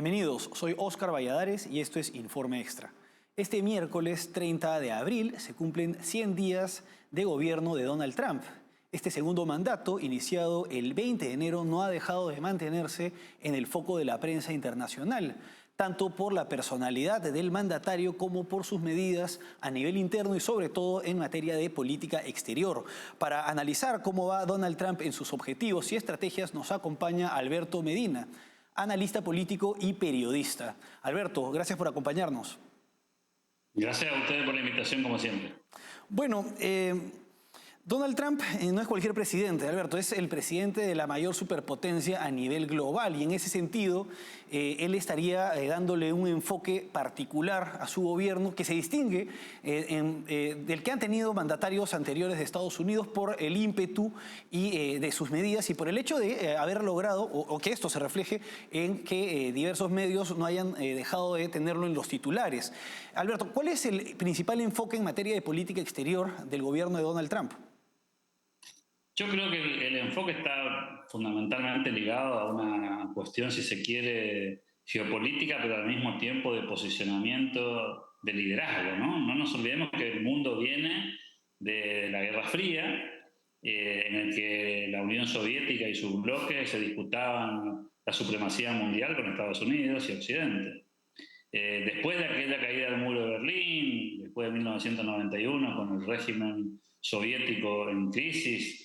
Bienvenidos, soy Óscar Valladares y esto es Informe Extra. Este miércoles 30 de abril se cumplen 100 días de gobierno de Donald Trump. Este segundo mandato, iniciado el 20 de enero, no ha dejado de mantenerse en el foco de la prensa internacional, tanto por la personalidad del mandatario como por sus medidas a nivel interno y sobre todo en materia de política exterior. Para analizar cómo va Donald Trump en sus objetivos y estrategias nos acompaña Alberto Medina, analista político y periodista. Alberto, gracias por acompañarnos. Gracias a ustedes por la invitación, como siempre. Bueno, Donald Trump no es cualquier presidente, Alberto, es el presidente de la mayor superpotencia a nivel global y en ese sentido él estaría dándole un enfoque particular a su gobierno que se distingue del que han tenido mandatarios anteriores de Estados Unidos por el ímpetu y de sus medidas y por el hecho de haber logrado, o que esto se refleje en que diversos medios no hayan dejado de tenerlo en los titulares. Alberto, ¿cuál es el principal enfoque en materia de política exterior del gobierno de Donald Trump? Yo creo que el enfoque está fundamentalmente ligado a una cuestión, si se quiere, geopolítica, pero al mismo tiempo de posicionamiento, de liderazgo, ¿no? No nos olvidemos que el mundo viene de la Guerra Fría, en el que la Unión Soviética y sus bloques se disputaban la supremacía mundial con Estados Unidos y Occidente. Después de aquella caída del muro de Berlín, después de 1991, con el régimen soviético en crisis,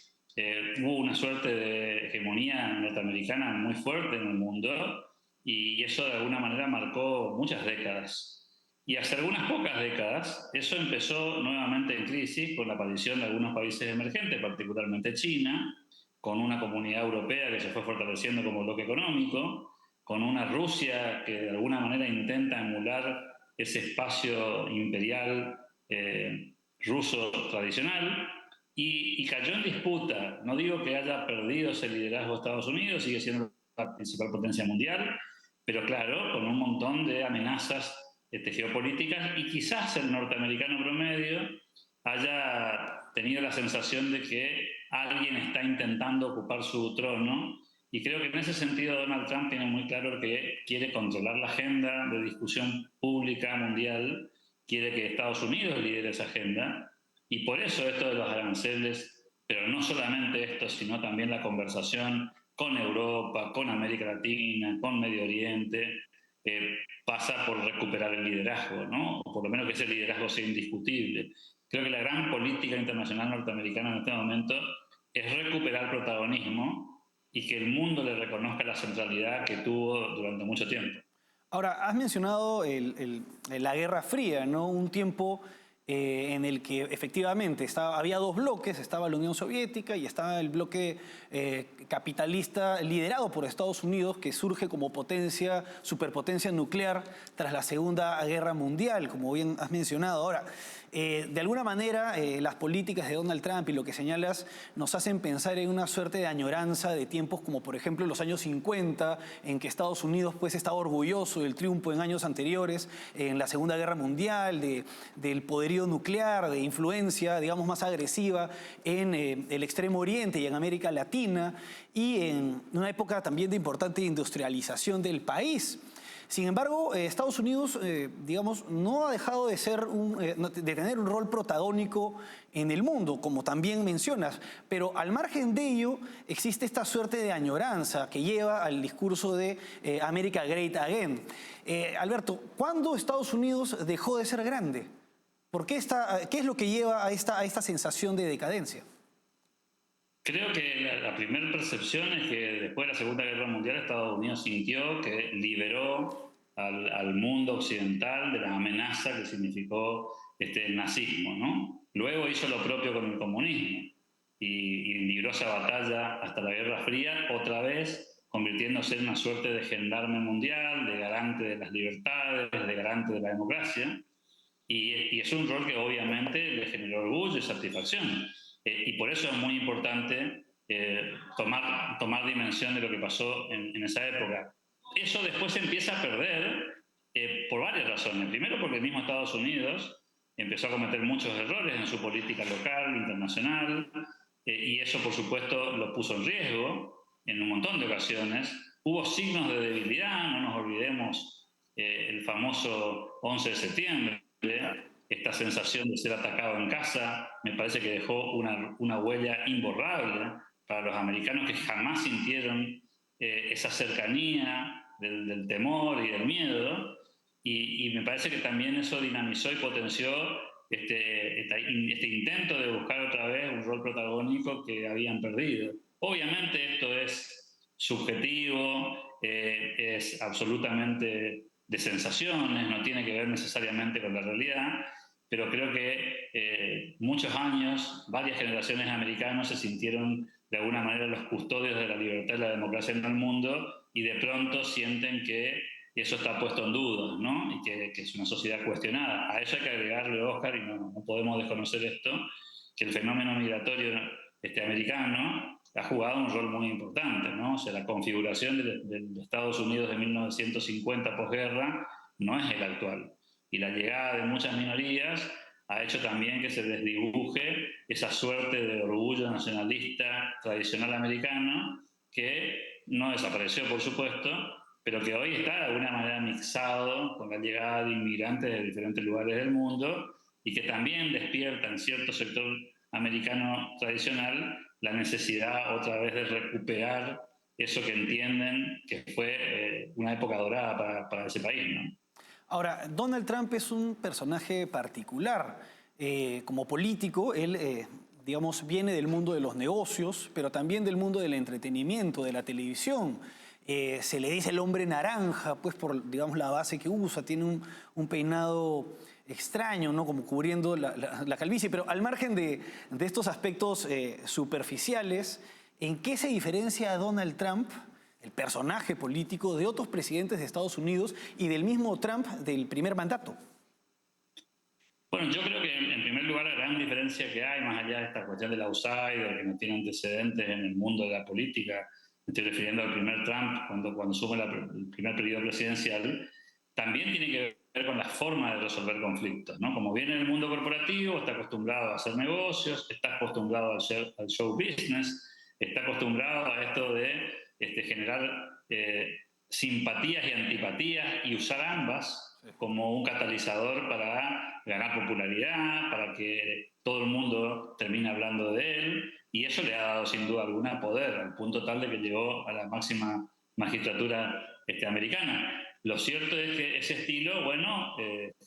hubo una suerte de hegemonía norteamericana muy fuerte en el mundo y eso de alguna manera marcó muchas décadas. Y hace algunas pocas décadas eso empezó nuevamente en crisis con la aparición de algunos países emergentes, particularmente China, con una comunidad europea que se fue fortaleciendo como bloque económico, con una Rusia que de alguna manera intenta emular ese espacio imperial ruso tradicional, y cayó en disputa. No digo que haya perdido ese liderazgo de Estados Unidos, sigue siendo la principal potencia mundial, pero claro, con un montón de amenazas geopolíticas, y quizás el norteamericano promedio haya tenido la sensación de que alguien está intentando ocupar su trono. Y creo que en ese sentido Donald Trump tiene muy claro que quiere controlar la agenda de discusión pública mundial, quiere que Estados Unidos lidere esa agenda, y por eso esto de los aranceles, pero no solamente esto, sino también la conversación con Europa, con América Latina, con Medio Oriente, pasa por recuperar el liderazgo, ¿no? O por lo menos que ese liderazgo sea indiscutible. Creo que la gran política internacional norteamericana en este momento es recuperar protagonismo y que el mundo le reconozca la centralidad que tuvo durante mucho tiempo. Ahora, has mencionado la Guerra Fría, ¿no? Un tiempo en el que efectivamente había dos bloques, estaba la Unión Soviética y estaba el bloque capitalista liderado por Estados Unidos, que surge como superpotencia nuclear tras la Segunda Guerra Mundial, como bien has mencionado. Ahora, de alguna manera, las políticas de Donald Trump y lo que señalas nos hacen pensar en una suerte de añoranza de tiempos como, por ejemplo, los años 50, en que Estados Unidos pues, estaba orgulloso del triunfo en años anteriores, en la Segunda Guerra Mundial, del poderío nuclear, de influencia, digamos, más agresiva en el Extremo Oriente y en América Latina, y en una época también de importante industrialización del país. Sin embargo, Estados Unidos, digamos, no ha dejado de tener un rol protagónico en el mundo, como también mencionas, pero al margen de ello existe esta suerte de añoranza que lleva al discurso de America Great Again. Alberto, ¿cuándo Estados Unidos dejó de ser grande? ¿Qué es lo que lleva a esta sensación de decadencia? Creo que la primera percepción es que después de la Segunda Guerra Mundial Estados Unidos sintió que liberó al mundo occidental de la amenaza que significó el nazismo, ¿no? Luego hizo lo propio con el comunismo y libró esa batalla hasta la Guerra Fría, otra vez convirtiéndose en una suerte de gendarme mundial, de garante de las libertades, de garante de la democracia. Y es un rol que obviamente le generó orgullo y satisfacción. Y por eso es muy importante tomar dimensión de lo que pasó en esa época. Eso después se empieza a perder por varias razones. Primero porque el mismo Estados Unidos empezó a cometer muchos errores en su política local, internacional, y eso por supuesto lo puso en riesgo en un montón de ocasiones, Hubo signos de debilidad, no nos olvidemos el famoso 11 de septiembre, esta sensación de ser atacado en casa, me parece que dejó una huella imborrable para los americanos que jamás sintieron esa cercanía del temor y del miedo, y me parece que también eso dinamizó y potenció este intento de buscar otra vez un rol protagónico que habían perdido. Obviamente esto es subjetivo, es absolutamente de sensaciones, no tiene que ver necesariamente con la realidad, pero creo que muchos años, varias generaciones de americanos se sintieron de alguna manera los custodios de la libertad y la democracia en el mundo y de pronto sienten que eso está puesto en duda, ¿no? Y que es una sociedad cuestionada. A eso hay que agregarle, Oscar, y no podemos desconocer esto, que el fenómeno migratorio americano ha jugado un rol muy importante, ¿no? O sea, la configuración de Estados Unidos de 1950 posguerra no es el actual. Y la llegada de muchas minorías ha hecho también que se desdibuje esa suerte de orgullo nacionalista tradicional americano que no desapareció, por supuesto, pero que hoy está de alguna manera mixado con la llegada de inmigrantes de diferentes lugares del mundo y que también despierta en cierto sector americano tradicional la necesidad otra vez de recuperar eso que entienden que fue una época dorada para ese país, ¿no? Ahora, Donald Trump es un personaje particular. Como político, él, digamos, viene del mundo de los negocios, pero también del mundo del entretenimiento, de la televisión. Se le dice el hombre naranja, pues por, digamos, la base que usa. Tiene un peinado extraño, ¿no? Como cubriendo la calvicie. Pero al margen de estos aspectos superficiales, ¿en qué se diferencia Donald Trump, el personaje político, de otros presidentes de Estados Unidos y del mismo Trump del primer mandato? Bueno, yo creo que en primer lugar la gran diferencia que hay, más allá de esta cuestión del outsider, que no tiene antecedentes en el mundo de la política, me estoy refiriendo al primer Trump cuando asume el primer periodo presidencial, también tiene que ver con la forma de resolver conflictos, ¿no? Como viene del mundo corporativo, está acostumbrado a hacer negocios, está acostumbrado al show business, está acostumbrado a esto de generar simpatías y antipatías y usar ambas como un catalizador para ganar popularidad, para que todo el mundo termine hablando de él, y eso le ha dado sin duda alguna poder, al punto tal de que llegó a la máxima magistratura americana. Lo cierto es que ese estilo, bueno,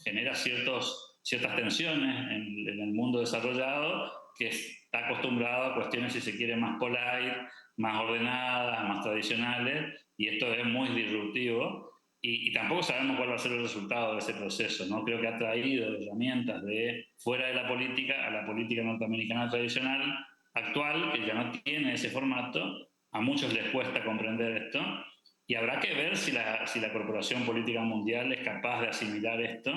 genera ciertas tensiones en el mundo desarrollado, que está acostumbrado a cuestiones, si se quiere, más polite, más ordenadas, más tradicionales, y esto es muy disruptivo. Y tampoco sabemos cuál va a ser el resultado de ese proceso, ¿no? Creo que ha traído herramientas de fuera de la política a la política norteamericana tradicional actual, que ya no tiene ese formato. A muchos les cuesta comprender esto, y habrá que ver si la corporación política mundial es capaz de asimilar esto.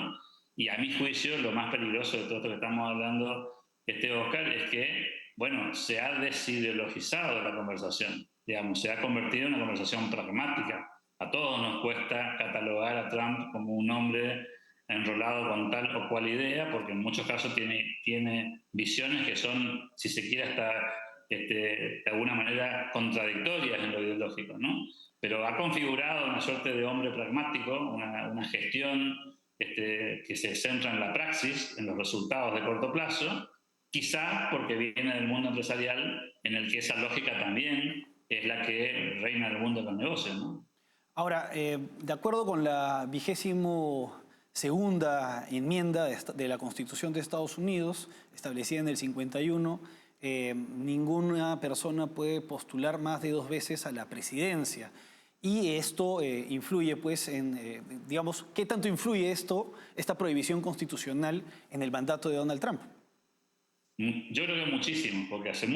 Y a mi juicio, lo más peligroso de todo esto que estamos hablando, Oscar, es que, bueno, se ha desideologizado la conversación, digamos, se ha convertido en una conversación pragmática. A todos nos cuesta catalogar a Trump como un hombre enrolado con tal o cual idea, porque en muchos casos tiene visiones que son, si se quiere, hasta de alguna manera contradictorias en lo ideológico, ¿no? Pero ha configurado una suerte de hombre pragmático, una gestión que se centra en la praxis, en los resultados de corto plazo, quizás porque viene del mundo empresarial, en el que esa lógica también es la que reina el mundo de los negocios, ¿no? Ahora, de acuerdo con la 22ª enmienda de la Constitución de Estados Unidos, establecida en el 51, ninguna persona puede postular más de 2 veces a la presidencia. Y esto influye, pues, digamos, ¿qué tanto influye esta prohibición constitucional en el mandato de Donald Trump? Yo creo que muchísimo, porque hace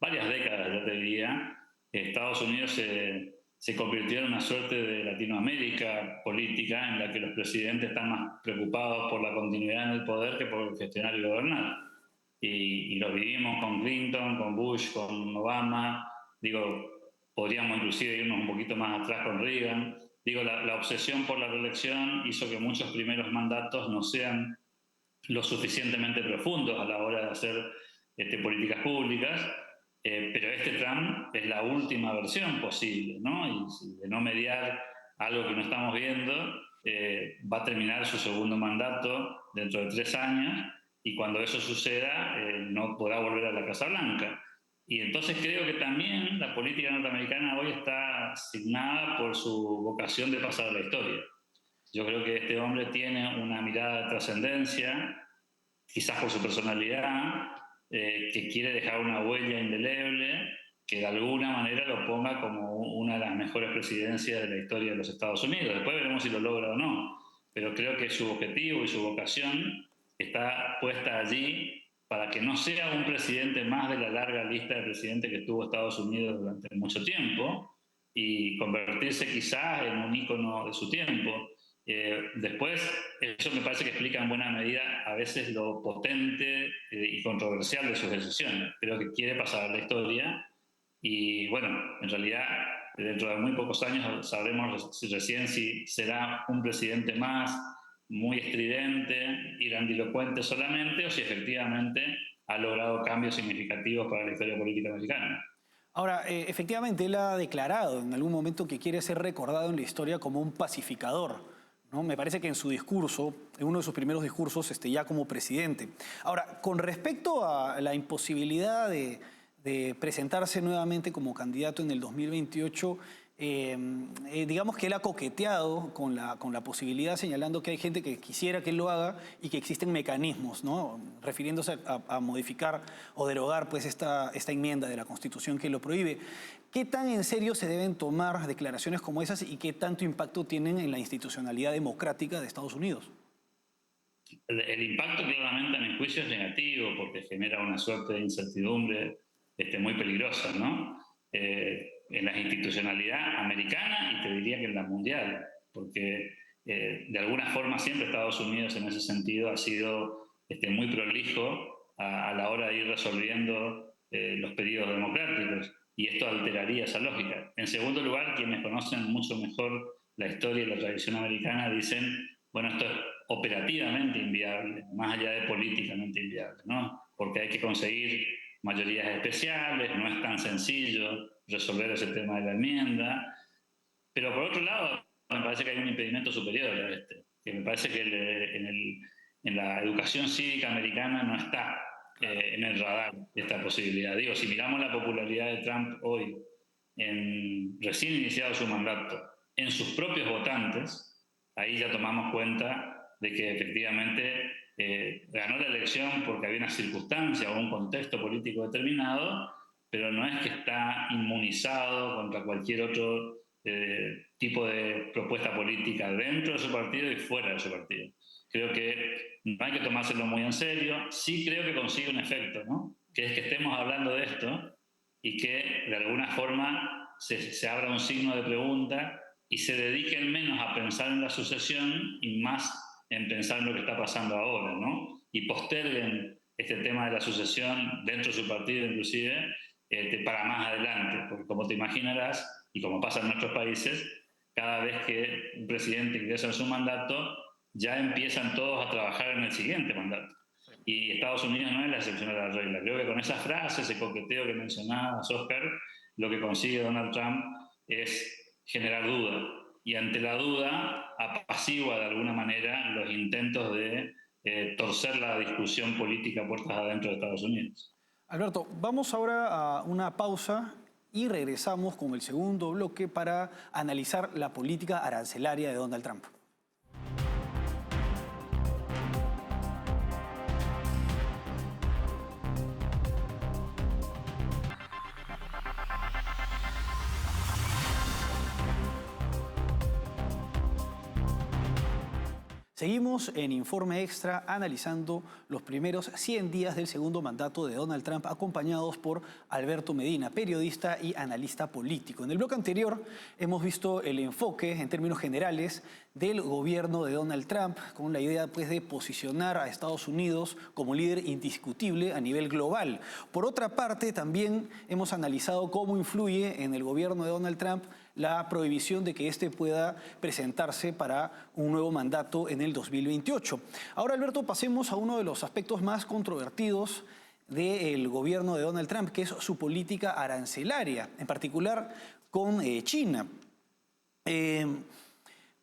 varias décadas, ya te diría, Estados Unidos se convirtió en una suerte de Latinoamérica política en la que los presidentes están más preocupados por la continuidad en el poder que por gestionar y gobernar. Y lo vivimos con Clinton, con Bush, con Obama. Digo, podríamos inclusive irnos un poquito más atrás con Reagan. Digo, la obsesión por la reelección hizo que muchos primeros mandatos no sean lo suficientemente profundos a la hora de hacer políticas públicas. pero este Trump es la última versión posible, ¿no? Y si de no mediar algo que no estamos viendo, va a terminar su segundo mandato dentro de 3 años, y cuando eso suceda no podrá volver a la Casa Blanca. Y entonces creo que también la política norteamericana hoy está asignada por su vocación de pasar a la historia. Yo creo que este hombre tiene una mirada de trascendencia, quizás por su personalidad, que quiere dejar una huella indeleble que de alguna manera lo ponga como una de las mejores presidencias de la historia de los Estados Unidos. Después veremos si lo logra o no, pero creo que su objetivo y su vocación está puesta allí para que no sea un presidente más de la larga lista de presidentes que tuvo Estados Unidos durante mucho tiempo, y convertirse quizás en un ícono de su tiempo. Después, eso me parece que explica en buena medida a veces lo potente y controversial de sus decisiones. Creo que quiere pasar a la historia y, bueno, en realidad dentro de muy pocos años sabremos recién si será un presidente más muy estridente y grandilocuente solamente, o si efectivamente ha logrado cambios significativos para la historia política americana. Ahora, efectivamente, él ha declarado en algún momento que quiere ser recordado en la historia como un pacificador, ¿no? Me parece que en su discurso, en uno de sus primeros discursos, ya como presidente. Ahora, con respecto a la imposibilidad de presentarse nuevamente como candidato en el 2028, digamos que él ha coqueteado con la posibilidad, señalando que hay gente que quisiera que él lo haga y que existen mecanismos, ¿no? Refiriéndose a modificar o derogar pues, esta enmienda de la Constitución que lo prohíbe. ¿Qué tan en serio se deben tomar declaraciones como esas y qué tanto impacto tienen en la institucionalidad democrática de Estados Unidos? El impacto claramente, a mi juicio, es negativo porque genera una suerte de incertidumbre muy peligrosa, ¿no? En la institucionalidad americana y te diría que en la mundial, porque de alguna forma siempre Estados Unidos en ese sentido ha sido muy prolijo a la hora de ir resolviendo los pedidos democráticos, y esto alteraría esa lógica. En segundo lugar, quienes conocen mucho mejor la historia y la tradición americana dicen, bueno, esto es operativamente inviable, más allá de políticamente inviable, ¿no? Porque hay que conseguir mayorías especiales, no es tan sencillo resolver ese tema de la enmienda, pero por otro lado me parece que hay un impedimento superior a que me parece que en la educación cívica americana no está en el radar esta posibilidad. Digo, si miramos la popularidad de Trump hoy, recién iniciado su mandato, en sus propios votantes, ahí ya tomamos cuenta de que efectivamente ganó la elección porque había una circunstancia o un contexto político determinado, pero no es que está inmunizado contra cualquier otro tipo de propuesta política dentro de su partido y fuera de su partido. Creo que no hay que tomárselo muy en serio. Sí creo que consigue un efecto, ¿no? Que es que estemos hablando de esto y que de alguna forma se abra un signo de pregunta y se dediquen menos a pensar en la sucesión y más en pensar en lo que está pasando ahora, ¿no? Y posterguen este tema de la sucesión dentro de su partido inclusive para más adelante, porque como te imaginarás, y como pasa en nuestros países, cada vez que un presidente ingresa en su mandato, ya empiezan todos a trabajar en el siguiente mandato. Y Estados Unidos no es la excepción a la regla. Creo que con esa frase, ese coqueteo que mencionabas, Oscar, lo que consigue Donald Trump es generar duda. Y ante la duda, apacigua de alguna manera los intentos de torcer la discusión política puertas adentro de Estados Unidos. Alberto, vamos ahora a una pausa y regresamos con el segundo bloque para analizar la política arancelaria de Donald Trump. Seguimos en Informe Extra analizando los primeros 100 días del segundo mandato de Donald Trump, acompañados por Alberto Medina, periodista y analista político. En el bloque anterior hemos visto el enfoque en términos generales del gobierno de Donald Trump, con la idea pues, de posicionar a Estados Unidos como líder indiscutible a nivel global. Por otra parte, también hemos analizado cómo influye en el gobierno de Donald Trump la prohibición de que éste pueda presentarse para un nuevo mandato en el 2028. Ahora, Alberto, pasemos a uno de los aspectos más controvertidos del gobierno de Donald Trump, que es su política arancelaria, en particular con China.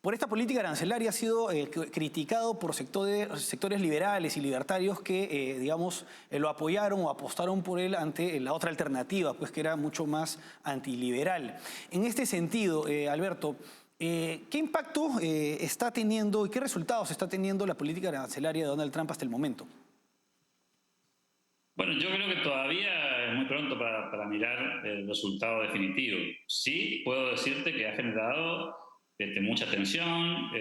Por esta política arancelaria ha sido criticado por sectores liberales y libertarios que, digamos, lo apoyaron o apostaron por él ante la otra alternativa, pues que era mucho más antiliberal. En este sentido, Alberto, ¿qué impacto está teniendo y qué resultados está teniendo la política arancelaria de Donald Trump hasta el momento? Bueno, yo creo que todavía es muy pronto para mirar el resultado definitivo. Sí, puedo decirte que ha generado mucha tensión,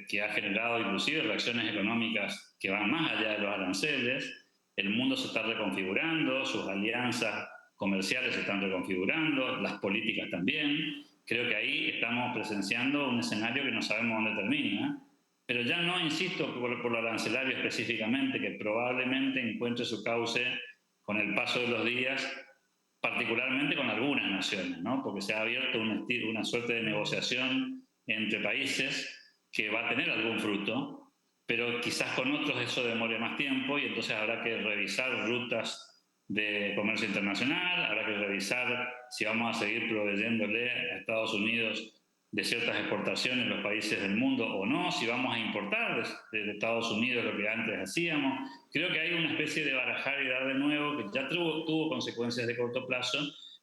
que ha generado inclusive reacciones económicas que van más allá de los aranceles. El mundo se está reconfigurando, sus alianzas comerciales se están reconfigurando, las políticas también. Creo que ahí estamos presenciando un escenario que no sabemos dónde termina. Pero ya no insisto por lo arancelario específicamente, que probablemente encuentre su cauce con el paso de los días, particularmente con algunas naciones, ¿no? Porque se ha abierto una suerte de negociación entre países que va a tener algún fruto, pero quizás con otros eso demore más tiempo y entonces habrá que revisar rutas de comercio internacional, habrá que revisar si vamos a seguir proveyéndole a Estados Unidos de ciertas exportaciones en los países del mundo o no, si vamos a importar de Estados Unidos lo que antes hacíamos. Creo que hay una especie de barajar y dar de nuevo que ya tuvo consecuencias de corto plazo,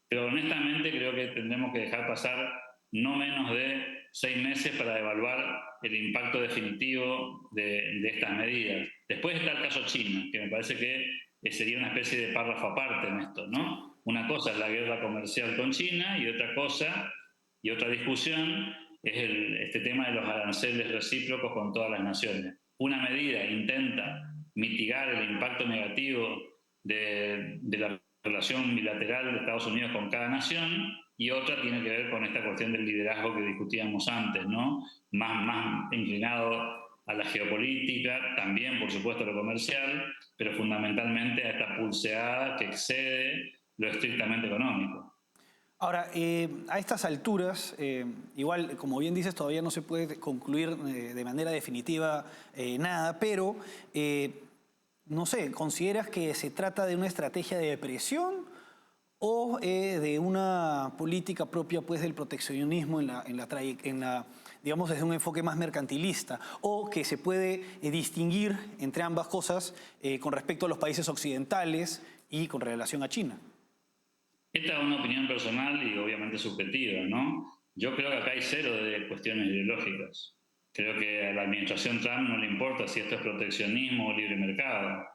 pero honestamente creo que tendremos que dejar pasar no menos de 6 meses para evaluar el impacto definitivo de estas medidas. Después está el caso China, que me parece que sería una especie de párrafo aparte en esto, ¿no? Una cosa es la guerra comercial con China y otra cosa y otra discusión es este tema de los aranceles recíprocos con todas las naciones. Una medida intenta mitigar el impacto negativo de la relación bilateral de Estados Unidos con cada nación y otra tiene que ver con esta cuestión del liderazgo que discutíamos antes, ¿no? Más inclinado a la geopolítica, también por supuesto a lo comercial, pero fundamentalmente a esta pulseada que excede lo estrictamente económico. Ahora, a estas alturas, igual, como bien dices, todavía no se puede concluir de manera definitiva nada, pero, no sé, ¿consideras que se trata de una estrategia de presión o de una política propia pues, del proteccionismo digamos, desde un enfoque más mercantilista, o que se puede distinguir entre ambas cosas con respecto a los países occidentales y con relación a China? Esta es una opinión personal y obviamente subjetiva, ¿no? Yo creo que acá hay cero de cuestiones ideológicas. Creo que a la administración Trump no le importa si esto es proteccionismo o libre mercado.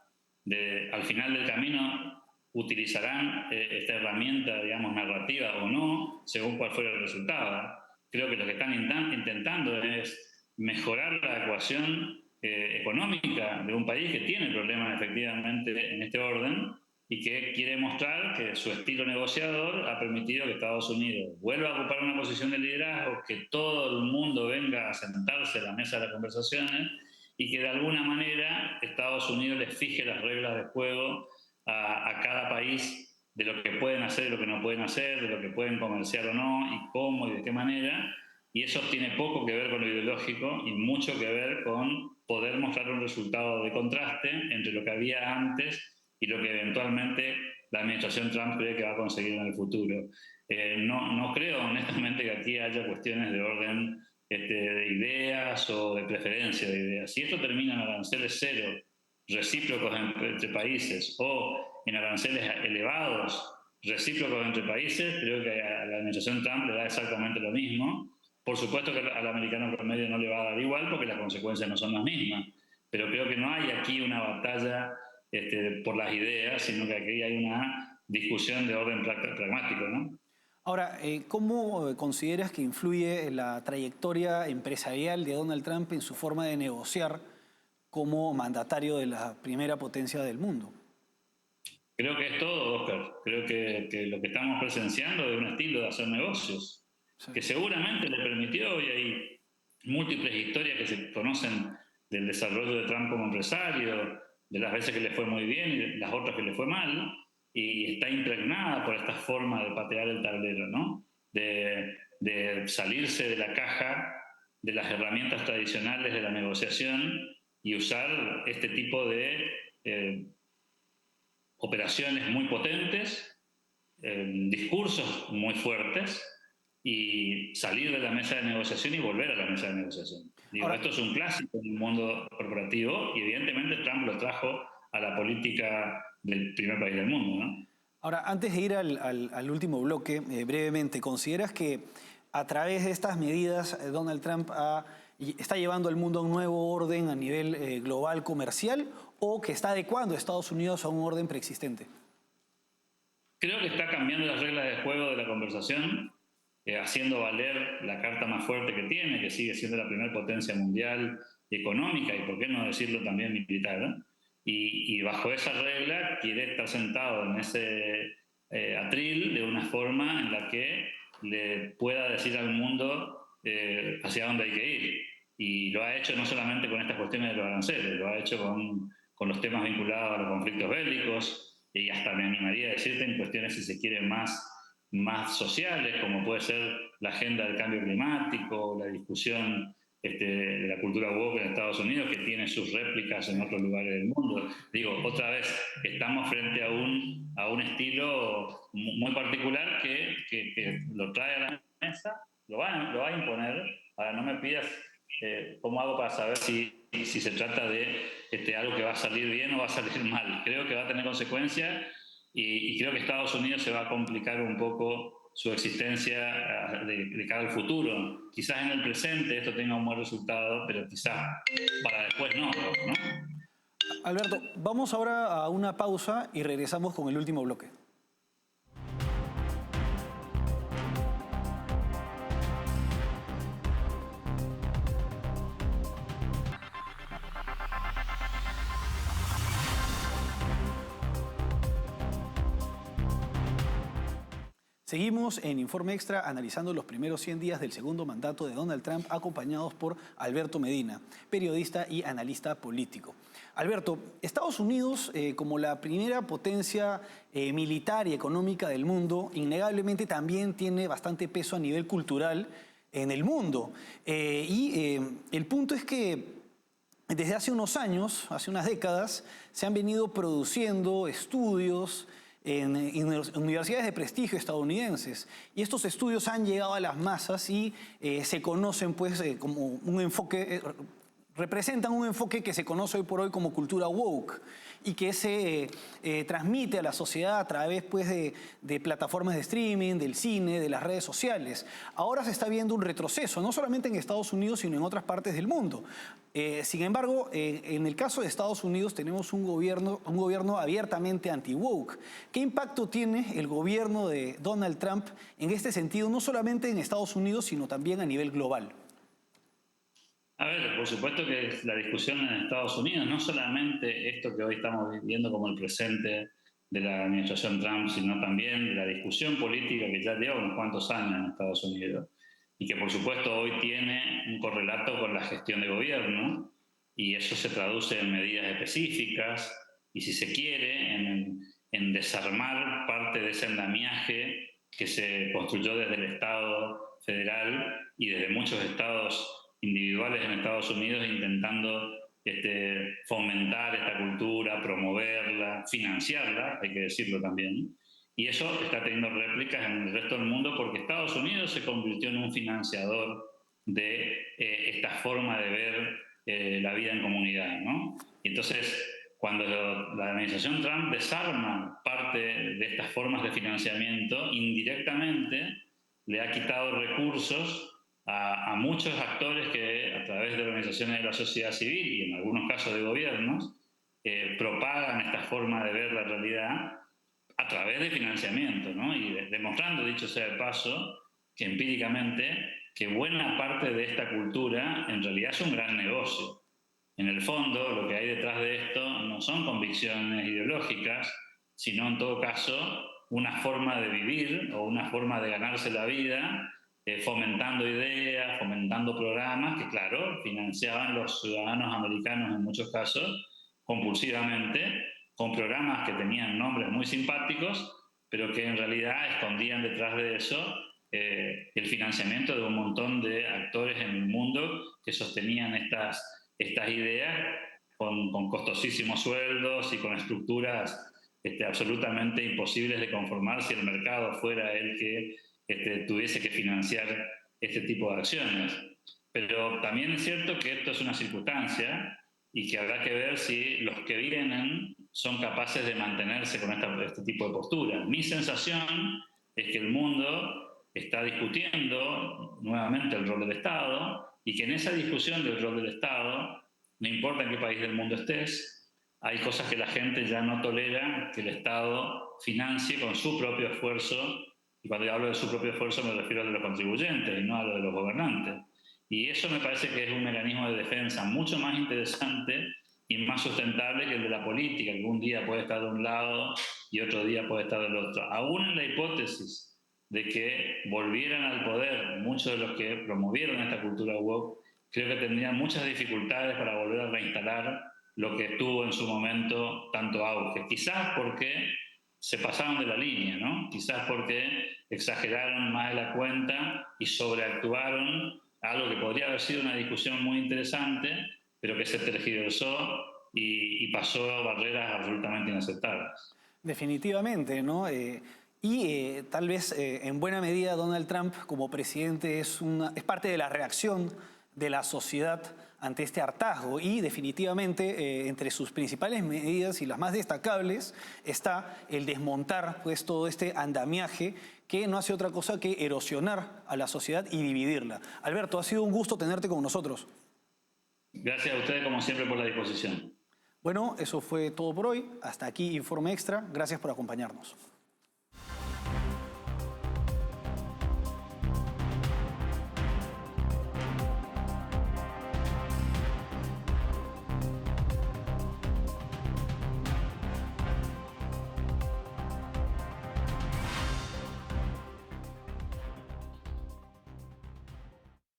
Al final del camino utilizarán esta herramienta, digamos, narrativa o no, según cuál fuera el resultado. Creo que lo que están intentando es mejorar la ecuación económica de un país que tiene problemas efectivamente en este orden y que quiere mostrar que su estilo negociador ha permitido que Estados Unidos vuelva a ocupar una posición de liderazgo, que todo el mundo venga a sentarse a la mesa de las conversaciones y que de alguna manera Estados Unidos les fije las reglas de juego a cada país de lo que pueden hacer y lo que no pueden hacer, de lo que pueden comerciar o no, y cómo y de qué manera. Y eso tiene poco que ver con lo ideológico y mucho que ver con poder mostrar un resultado de contraste entre lo que había antes y lo que eventualmente la administración Trump cree que va a conseguir en el futuro. No creo honestamente que aquí haya cuestiones de orden de ideas o de preferencia de ideas. Si esto termina en aranceles cero, recíprocos entre países, o en aranceles elevados, recíprocos entre países, creo que a la administración Trump le da exactamente lo mismo. Por supuesto que al americano promedio no le va a dar igual porque las consecuencias no son las mismas, pero creo que no hay aquí una batalla por las ideas, sino que aquí hay una discusión de orden pragmático, ¿no? Ahora, ¿cómo consideras que influye la trayectoria empresarial de Donald Trump en su forma de negociar como mandatario de la primera potencia del mundo? Creo que es todo, Oscar. Creo que lo que estamos presenciando es un estilo de hacer negocios, Sí. que seguramente le permitió, y hay múltiples historias que se conocen del desarrollo de Trump como empresario, de las veces que le fue muy bien y las otras que le fue mal, y está impregnada por esta forma de patear el tablero, ¿no? De salirse de la caja de las herramientas tradicionales de la negociación y usar este tipo de operaciones muy potentes, discursos muy fuertes, y salir de la mesa de negociación y volver a la mesa de negociación. Digo, Ahora, esto es un clásico en el mundo corporativo y evidentemente Trump lo trajo a la política del primer país del mundo, ¿no? Ahora, antes de ir al último bloque, brevemente, ¿consideras que a través de estas medidas Donald Trump está llevando al mundo a un nuevo orden a nivel global comercial o que está adecuando a Estados Unidos a un orden preexistente? Creo que está cambiando las reglas de juego de la conversación, haciendo valer la carta más fuerte que tiene, que sigue siendo la primera potencia mundial económica y, por qué no decirlo, también militar, ¿no? Y bajo esa regla quiere estar sentado en ese atril de una forma en la que le pueda decir al mundo hacia dónde hay que ir. Y lo ha hecho no solamente con estas cuestiones de los aranceles, lo ha hecho con los temas vinculados a los conflictos bélicos, y hasta me animaría a decirte en cuestiones, si se quiere, más sociales, como puede ser la agenda del cambio climático, la discusión de la cultura woke en Estados Unidos, que tiene sus réplicas en otros lugares del mundo. Digo, otra vez, estamos frente a un estilo muy particular que lo trae a la mesa, lo va a imponer. Ahora, no me pidas cómo hago para saber si se trata de algo que va a salir bien o va a salir mal. Creo que va a tener consecuencias y creo que Estados Unidos se va a complicar un poco su existencia de cara al futuro. Quizás en el presente esto tenga un buen resultado, pero quizás para después no, ¿no? Alberto, vamos ahora a una pausa y regresamos con el último bloque. Seguimos en Informe Extra analizando los primeros 100 días del segundo mandato de Donald Trump, acompañados por Alberto Medina, periodista y analista político. Alberto, Estados Unidos, como la primera potencia militar y económica del mundo, innegablemente también tiene bastante peso a nivel cultural en el mundo. El punto es que desde hace unos años, hace unas décadas, se han venido produciendo estudios en universidades de prestigio estadounidenses. Y estos estudios han llegado a las masas y se conocen pues como un enfoque, representan un enfoque que se conoce hoy por hoy como cultura woke y que se transmite a la sociedad a través pues, de plataformas de streaming, del cine, de las redes sociales. Ahora se está viendo un retroceso, no solamente en Estados Unidos, sino en otras partes del mundo. Sin embargo, en el caso de Estados Unidos tenemos un gobierno abiertamente anti-woke. ¿Qué impacto tiene el gobierno de Donald Trump en este sentido, no solamente en Estados Unidos, sino también a nivel global? A ver, por supuesto que la discusión en Estados Unidos, no solamente esto que hoy estamos viviendo como el presente de la administración Trump, sino también de la discusión política que ya lleva unos cuantos años en Estados Unidos y que por supuesto hoy tiene un correlato con la gestión de gobierno, y eso se traduce en medidas específicas y, si se quiere, en desarmar parte de ese andamiaje que se construyó desde el Estado federal y desde muchos estados individuales en Estados Unidos, intentando fomentar esta cultura, promoverla, financiarla, hay que decirlo también. Y eso está teniendo réplicas en el resto del mundo porque Estados Unidos se convirtió en un financiador de esta forma de ver la vida en comunidad, ¿no? Y entonces, cuando la administración Trump desarma parte de estas formas de financiamiento, indirectamente le ha quitado recursos a muchos actores que, a través de organizaciones de la sociedad civil y en algunos casos de gobiernos, propagan esta forma de ver la realidad a través de financiamiento, ¿no? Y demostrando, dicho sea de paso, que empíricamente, que buena parte de esta cultura en realidad es un gran negocio. En el fondo, lo que hay detrás de esto no son convicciones ideológicas, sino en todo caso una forma de vivir o una forma de ganarse la vida, fomentando ideas, fomentando programas que, claro, financiaban los ciudadanos americanos en muchos casos compulsivamente, con programas que tenían nombres muy simpáticos, pero que en realidad escondían detrás de eso el financiamiento de un montón de actores en el mundo que sostenían estas ideas con costosísimos sueldos y con estructuras absolutamente imposibles de conformar si el mercado fuera el que tuviese que financiar este tipo de acciones. Pero también es cierto que esto es una circunstancia y que habrá que ver si los que vienen son capaces de mantenerse con este tipo de postura. Mi sensación es que el mundo está discutiendo nuevamente el rol del Estado y que en esa discusión del rol del Estado, no importa en qué país del mundo estés, hay cosas que la gente ya no tolera que el Estado financie con su propio esfuerzo, y cuando yo hablo de su propio esfuerzo me refiero a lo de los contribuyentes y no a lo de los gobernantes. Y eso me parece que es un mecanismo de defensa mucho más interesante y más sustentable que el de la política, que un día puede estar de un lado y otro día puede estar del otro. Aún en la hipótesis de que volvieran al poder muchos de los que promovieron esta cultura woke, creo que tendrían muchas dificultades para volver a reinstalar lo que tuvo en su momento tanto auge. Quizás porque se pasaron de la línea, ¿no? Quizás porque exageraron más de la cuenta y sobreactuaron algo que podría haber sido una discusión muy interesante, pero que se tergiversó y pasó a barreras absolutamente inaceptables. Definitivamente, ¿no? Tal vez en buena medida Donald Trump como presidente es parte de la reacción de la sociedad ante este hartazgo y definitivamente entre sus principales medidas y las más destacables está el desmontar pues, todo este andamiaje que no hace otra cosa que erosionar a la sociedad y dividirla. Alberto, ha sido un gusto tenerte con nosotros. Gracias a ustedes como siempre por la disposición. Bueno, eso fue todo por hoy. Hasta aquí Informe Extra. Gracias por acompañarnos.